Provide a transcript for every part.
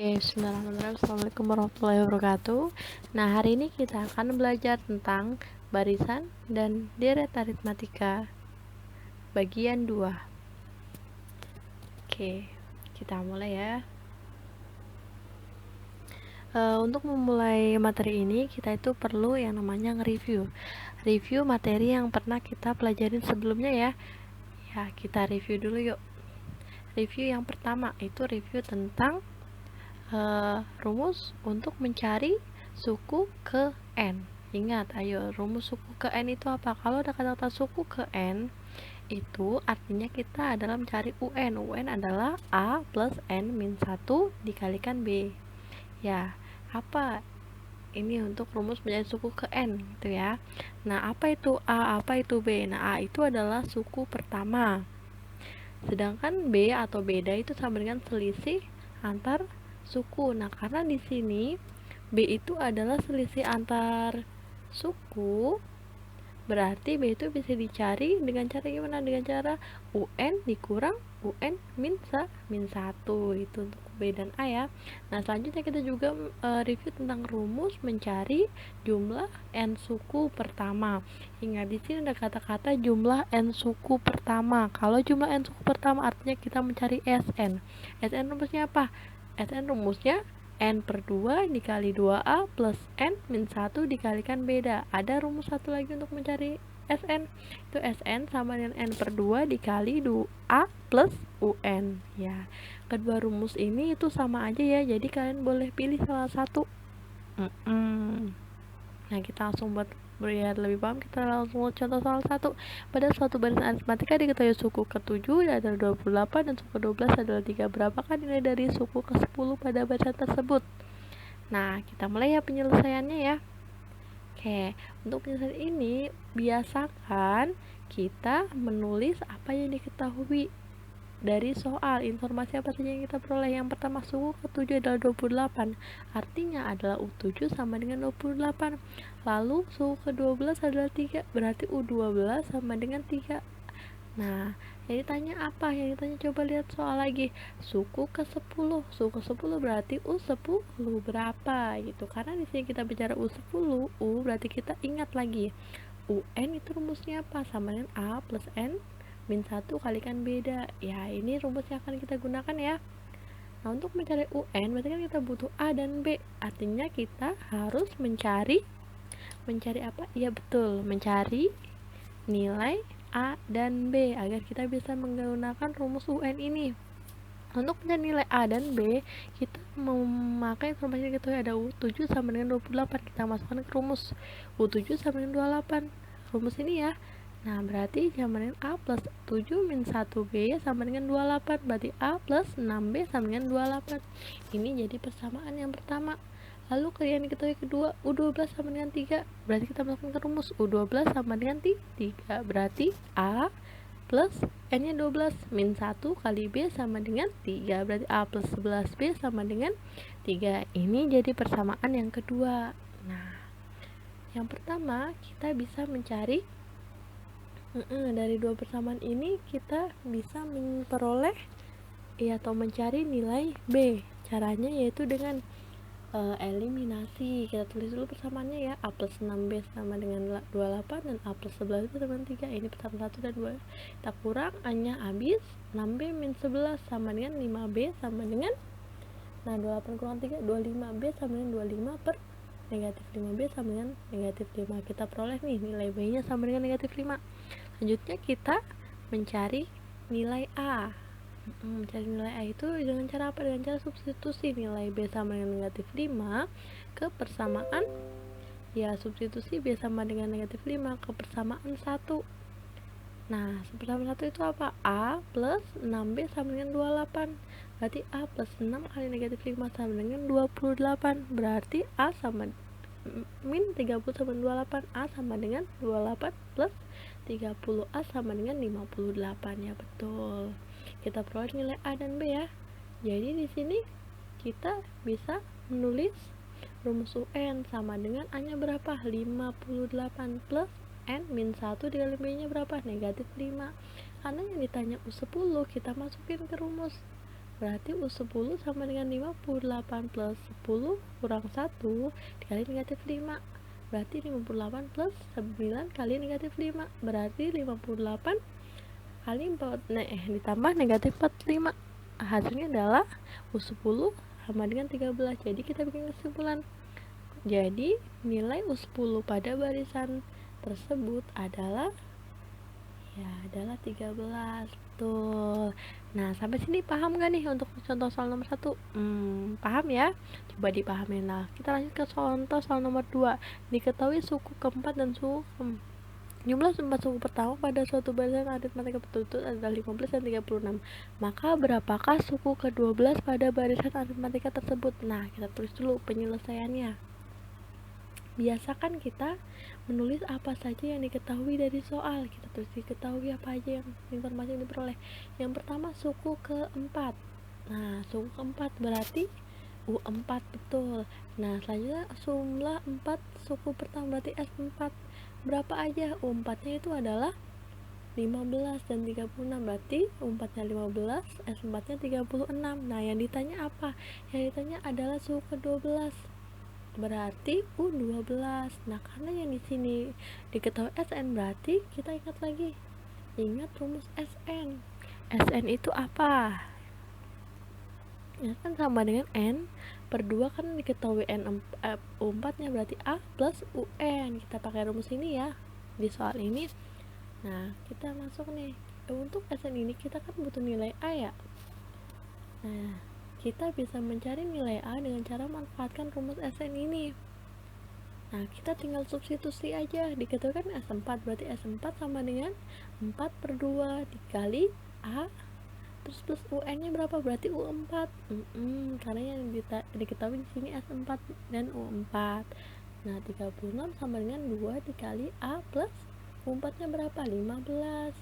Bismillahirrahmanirrahim. Assalamualaikum warahmatullahi wabarakatuh. Nah, hari ini kita akan belajar tentang barisan dan deret aritmatika bagian 2. Oke, kita mulai ya. Untuk memulai materi ini, kita itu perlu yang namanya review materi yang pernah kita pelajarin sebelumnya ya. Ya, kita review dulu yuk. Review yang pertama itu review tentang rumus untuk mencari suku ke N. Ingat, ayo, rumus suku ke N itu apa? Kalau ada kata-kata suku ke N, itu artinya kita adalah mencari UN. UN adalah A plus N min 1 dikalikan B. Ya, apa ini untuk rumus mencari suku ke N gitu ya. Nah, apa itu A, apa itu B? Nah, A itu adalah suku pertama. Sedangkan B atau beda itu sama dengan selisih antar suku. Nah, karena di sini B itu adalah selisih antar suku, berarti B itu bisa dicari dengan cara gimana? Dengan cara UN dikurang UN min 1 itu untuk B dan A ya. Nah, selanjutnya kita juga review tentang rumus mencari jumlah N suku pertama. Ingat, di sini ada kata-kata jumlah N suku pertama. Kalau jumlah N suku pertama artinya kita mencari SN. SN rumusnya apa? SN rumusnya N per 2 dikali 2A plus N min 1 dikalikan beda. Ada rumus satu lagi untuk mencari SN. Itu SN sama dengan N per 2 dikali 2A plus UN. Ya, kedua rumus ini itu sama aja ya. Jadi kalian boleh pilih salah satu. Nah, kita langsung buat biar lebih paham, kita langsung contoh salah satu. Pada suatu barisan aritmatika diketahui suku ke-7 adalah 28 dan suku ke-12 adalah 3. Berapakah nilai dari suku ke-10 pada barisan tersebut? Nah, kita mulai ya penyelesaiannya ya. Oke, untuk penyelesaian ini biasakan kita menulis apa yang diketahui dari soal. Informasi apa saja yang kita peroleh? Yang pertama, suku ke-7 adalah 28, artinya adalah U7 sama dengan 28. Lalu suku ke-12 adalah 3, berarti U12 sama dengan 3. Nah, yang ditanya apa? Yang ditanya, coba lihat soal lagi. Suku ke-10. Suku ke-10 berarti U10 berapa gitu. Karena di sini kita bicara U10, U berarti kita ingat lagi. UN itu rumusnya apa? Sama dengan A plus N min 1 kalikan beda. Ya, ini rumus yang akan kita gunakan ya. Nah, untuk mencari UN berarti kan kita butuh A dan B. Artinya kita harus mencari apa? Ya betul, mencari nilai A dan B agar kita bisa menggunakan rumus UN ini. Untuk mencari nilai A dan B, kita memakai informasi yang kita ada U7 sama dengan 28. Kita masukkan ke rumus U7 sama dengan 28. Rumus ini ya. Nah, berarti sama dengan A plus 7 min 1B sama dengan 28. Berarti A plus 6B sama dengan 28. Ini jadi persamaan yang pertama. Lalu yang diketahui kedua, U12 sama dengan 3. Berarti kita masukkan ke rumus U12 sama dengan 3. Berarti A plus N-nya 12 min 1 kali B sama dengan 3. Berarti A plus 11B sama dengan 3. Ini jadi persamaan yang kedua. Nah, yang pertama kita bisa mencari dari dua persamaan ini kita bisa memperoleh atau mencari nilai B. Caranya yaitu dengan eliminasi. Kita tulis dulu persamaannya ya. A plus 6B sama dengan 28 dan A plus 11 itu sama dengan 3. Ini persamaan 1 dan 2. Kita kurang, A-nya habis. 6B min 11 sama dengan 5B sama dengan 28 kurang 3, 25B sama dengan 25 per negatif 5B sama dengan negatif 5. Kita peroleh nih nilai B-nya sama dengan negatif 5. Selanjutnya kita mencari nilai A. Mencari nilai A itu dengan cara apa? Dengan cara substitusi nilai B sama dengan negatif 5 ke persamaan, ya substitusi B sama dengan negatif 5 ke persamaan 1. Nah, persamaan 1 itu apa? A plus 6B sama dengan 28. Berarti A plus 6 kali negatif 5 sama dengan 28. Berarti A sama min 30 sama 28. A sama dengan 28 plus 30. A sama dengan 58. Ya betul. Kita peroleh nilai A dan B ya. Jadi di sini kita bisa menulis rumus UN sama dengan A-nya berapa? 58 plus N min 1 dikali B-nya berapa? Negatif 5. Karena yang ditanya U10, kita masukin ke rumus Berarti U10 sama dengan 58 plus 10 kurang 1 dikali negatif 5. Berarti 58 plus 9 kali negatif 5. Berarti 58 kali 4 ditambah negatif 45. Hasilnya adalah U10 sama dengan 13. Jadi kita bikin kesimpulan. Jadi nilai U10 pada barisan tersebut adalah 13. Betul. Nah, sampai sini paham gak nih untuk contoh soal nomor 1? Paham ya? Coba dipahamin lah. Kita lanjut ke contoh soal nomor 2. Diketahui suku keempat dan suku jumlah empat suku pertama pada suatu barisan aritmatika berturut-turut adalah 15 dan 36. Maka berapakah suku ke-12 pada barisan aritmatika tersebut? Nah, kita tulis dulu penyelesaiannya. Biasakan kita menulis apa saja yang diketahui dari soal. Kita tulis diketahui apa aja yang informasi yang diperoleh. Yang pertama suku keempat. Nah, suku keempat berarti U4, betul. Nah, selanjutnya jumlah 4 suku pertama berarti S4. Berapa aja? U4 nya itu adalah 15 dan 36. Berarti U4 nya 15, S4 nya 36. Nah, yang ditanya apa? Yang ditanya adalah suku ke-12. Berarti U12. Nah, karena yang di sini diketahui SN, berarti kita ingat lagi. Ingat rumus SN. SN itu apa? Ya kan sama dengan N per 2 kan diketahui U4 nya berarti A plus UN. Kita pakai rumus ini ya di soal ini. Nah, kita masuk nih. Untuk SN ini kita kan butuh nilai A ya. Nah, kita bisa mencari nilai A dengan cara manfaatkan rumus SN ini. Nah, kita tinggal substitusi aja. Diketahui kan S4 berarti S4 sama dengan 4 per 2 dikali A terus plus UN nya berapa? Berarti U4. Karena yang diketahui di sini S4 dan U4. Nah, 36 sama dengan 2 dikali A plus U4 nya berapa? 15.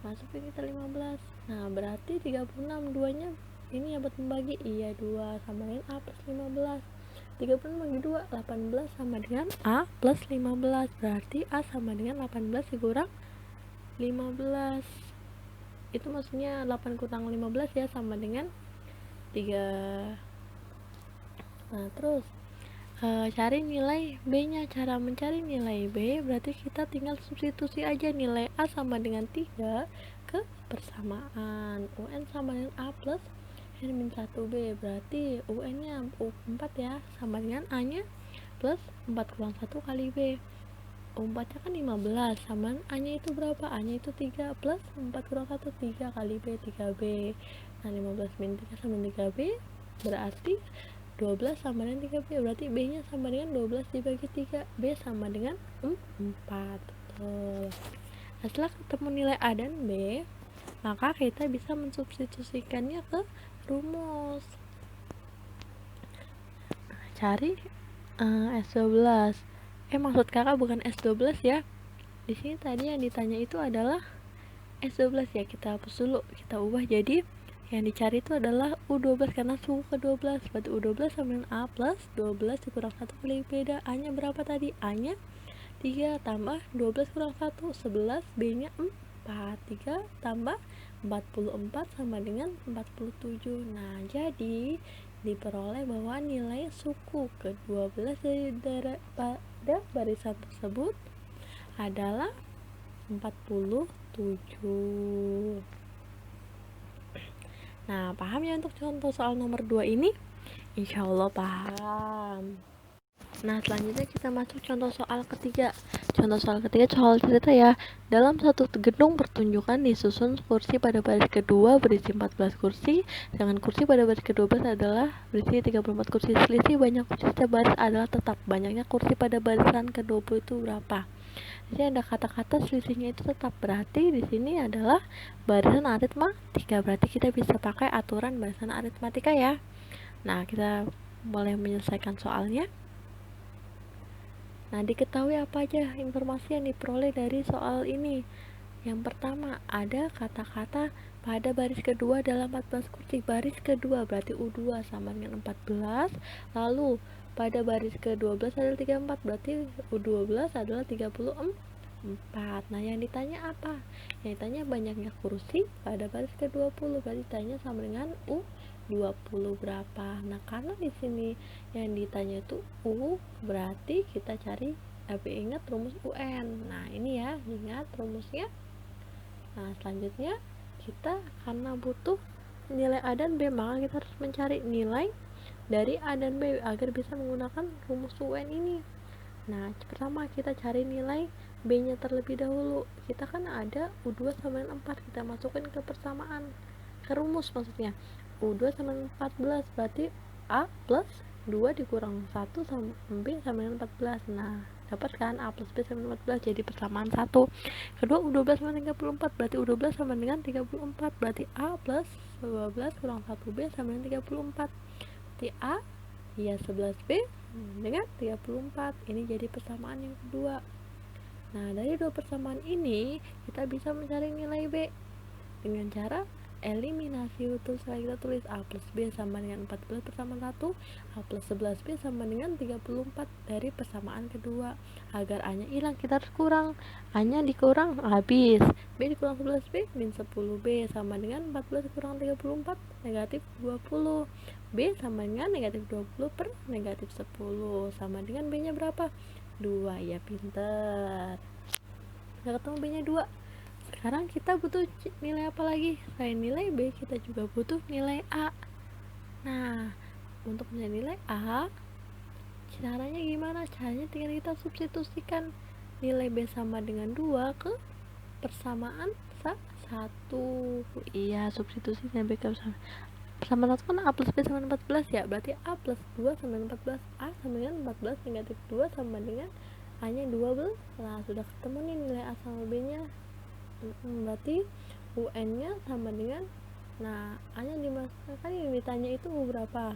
Masukin kita 15. Nah, berarti 36 2 nya ini ya buat membagi. Iya, 2 sama dengan A plus 15. 36 bagi 2 18 sama dengan A plus 15. Berarti A sama dengan 18 dikurang 15. Itu maksudnya 8 kurang 15 ya sama dengan 3. Nah, terus cari nilai B nya. Cara mencari nilai B berarti kita tinggal substitusi aja. Nilai A sama dengan 3 ke persamaan UN sama dengan A plus N-1B. Berarti UN nya U4 ya sama dengan A nya plus 4 kurang 1 kali B. U4 nya kan 15 sama A nya itu berapa? A nya itu 3 plus 4 kurang 1 3 kali B 3B. Nah, 15 min 3 sama 3B berarti 12 sama dengan 3B. Berarti B nya sama dengan 12 dibagi 3. B sama dengan 4. Betul. Nah, setelah ketemu nilai A dan B, maka kita bisa mensubstitusikannya ke rumus. Cari S12. Maksud kakak bukan S12 ya. Di sini tadi yang ditanya itu adalah S12 ya. Kita hapus dulu. Kita ubah jadi yang dicari itu adalah U12 karena suku ke-12. Berarti U12 sama dengan A plus 12 dikurang 1 kali beda. A nya berapa tadi? A nya 3 tambah 12 kurang 1 11. B nya 4. 3 tambah 44 sama dengan 47. Nah, jadi diperoleh bahwa nilai suku ke-12 pada barisan tersebut adalah 47. Nah, paham ya untuk contoh soal nomor 2 ini? Insya Allah paham. Nah, selanjutnya kita masuk contoh soal ketiga. Contoh soal ketiga soal cerita ya. Dalam satu gedung pertunjukan disusun kursi pada baris kedua berisi 14 kursi, sedangkan kursi pada baris ke-12 adalah berisi 34 kursi. Selisih banyak kursi setiap baris adalah tetap. Banyaknya kursi pada barisan ke-20 itu berapa? Di sini ada kata-kata selisihnya itu tetap. Berarti di sini adalah barisan aritmatika. Berarti kita bisa pakai aturan barisan aritmatika ya. Nah, kita boleh menyelesaikan soalnya. Nah, diketahui apa aja informasi yang diperoleh dari soal ini. Yang pertama, ada kata-kata pada baris kedua dalam 14 kursi. Baris kedua berarti U2 sama dengan 14. Lalu pada baris ke-12 adalah 34. Berarti U12 adalah 34. Nah, yang ditanya apa? Yang ditanya banyaknya kursi pada baris ke-20. Berarti ditanya sama dengan U 20 berapa. Nah, karena di sini yang ditanya itu U, berarti kita cari ingat rumus UN. Nah, ini ya, ingat rumusnya. Nah, selanjutnya kita karena butuh nilai A dan B, maka kita harus mencari nilai dari A dan B agar bisa menggunakan rumus UN ini. Nah, pertama kita cari nilai B-nya terlebih dahulu. Kita kan ada U2 sama dengan 4, kita masukin ke persamaan, ke rumus maksudnya. U2 sama dengan 14, berarti A plus 2 dikurang 1 sama B sama dengan 14. Nah, dapat kan A plus B sama dengan 14, jadi persamaan 1. Kedua, U12 sama dengan 34, berarti U12 sama dengan 34, berarti A plus 12 kurang 1B sama dengan 34. Berarti A ya 11B dengan 34. Ini jadi persamaan yang kedua. Nah, dari dua persamaan ini kita bisa mencari nilai B dengan cara eliminasi utuh. Setelah kita tulis A plus B sama dengan 14 persamaan 1, A plus 11B sama dengan 34 dari persamaan kedua. Agar A nya hilang, kita harus kurang. A nya dikurang, habis. B dikurang 11B, min 10B sama dengan 14 kurang 34, negatif 20. B sama dengan negatif 20 per negatif 10, sama dengan B nya berapa? 2. Ya, pinter. Udah ketemu B nya 2. Sekarang kita butuh nilai apa lagi? Selain nilai B, kita juga butuh nilai A. Nah, untuk mencari nilai A, caranya gimana? Caranya tinggal kita substitusikan nilai B sama dengan 2 ke persamaan 1. Iya, substitusi nilai B ke persamaan 1 kan A plus B sama dengan 14 ya, berarti A plus 2 sama dengan 14. A sama dengan 14 negatif 2 sama dengan A nya 12. Nah, sudah ketemu nih nilai A sama B nya. Berarti UN nya sama dengan, nah A nya dimasukkan, kan yang ditanya itu U berapa?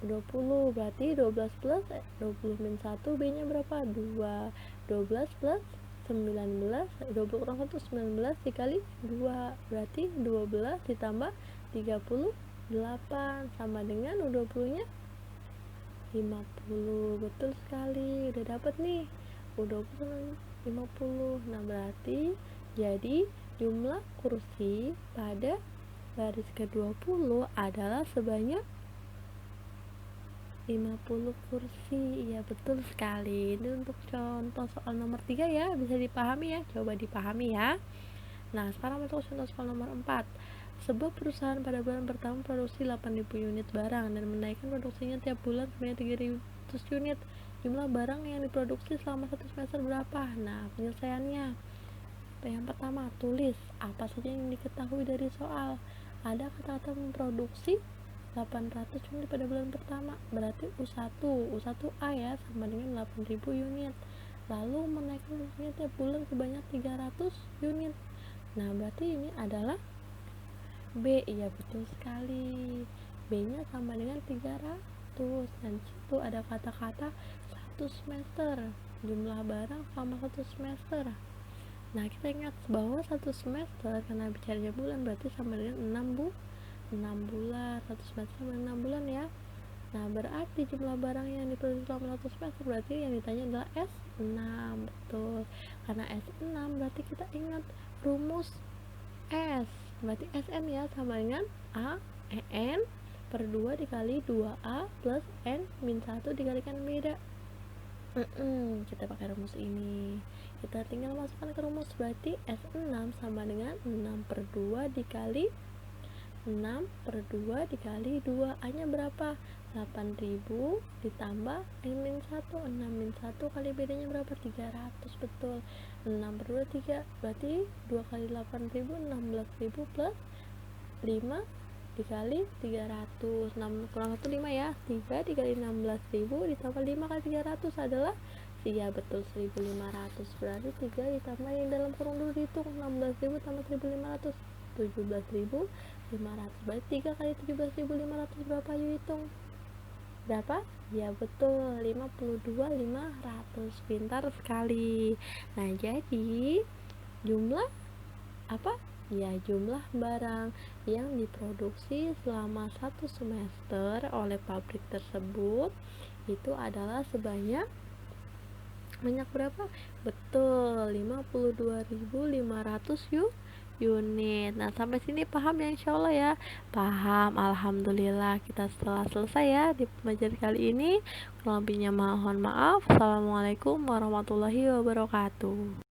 20, berarti 12 plus 20 min 1, B nya berapa? 2. 12 plus 19, 20 kurang 1, 19 dikali 2, berarti 12 ditambah 38 sama dengan U20 nya 50. Betul sekali, udah dapat nih U20 50. Nah, berarti jadi jumlah kursi pada baris ke-20 adalah sebanyak 50 kursi. Iya, betul sekali. Ini untuk contoh soal nomor 3 ya, bisa dipahami ya, coba dipahami ya. Nah, sekarang untuk contoh soal nomor 4. Sebuah perusahaan pada bulan pertama produksi 8.000 unit barang dan menaikkan produksinya tiap bulan sebanyak 300 unit. Jumlah barang yang diproduksi selama 1 semester berapa? Nah, penyelesaiannya. Yang pertama, tulis apa saja yang diketahui dari soal. Ada kata-kata memproduksi 800 unit pada bulan pertama, berarti U1A ya, sama dengan 8.000 unit. Lalu menaikkan produksinya tiap bulan sebanyak 300 unit. Nah, berarti ini adalah B. Iya, betul sekali. B nya sama dengan 300. Dan situ ada kata-kata 1 semester, jumlah barang sama 1 semester. Nah, kita ingat bahwa 1 semester karena bicaranya bulan berarti sama dengan 6 bulan. 1 semester sama 6 bulan ya. Nah, berarti jumlah barang yang diproduksi selama 1 semester berarti yang ditanya adalah S6. Betul. Karena S6 berarti kita ingat rumus S. Berarti SN ya sama dengan A N per 2 dikali 2A plus N min 1 dikalikan beda. Kita pakai rumus ini. Kita tinggal masukkan ke rumus, berarti S6 sama dengan 6 per 2 dikali 6 per 2 dikali 2. A nya berapa? 8.000 ditambah N min 1. 6 min 1 kali bedanya berapa? 300. Betul. 6 per 2 3, berarti 2 kali 8.000 16.000 plus 5 dikali 300. 6 kurang 1 5 ya. 3 dikali 16.000 ditambah 5 kali 300 adalah, iya betul, 1.500. Berarti 3 ditambah yang dalam kurung dulu dihitung, 16.000 tambah 1.500, 17.500. Berarti 3 kali 17.500 berapa? Yuk hitung. Berapa? Ya betul, 52.500. Pintar sekali. Nah, jadi jumlah apa? Ya, jumlah barang yang diproduksi selama 1 semester oleh pabrik tersebut itu adalah sebanyak berapa? Betul, 52.500 unit. Nah, sampai sini paham ya insya Allah ya? Paham, alhamdulillah. Kita setelah selesai ya di pembelajaran kali ini. Kurang lebihnya mohon maaf. Assalamualaikum warahmatullahi wabarakatuh.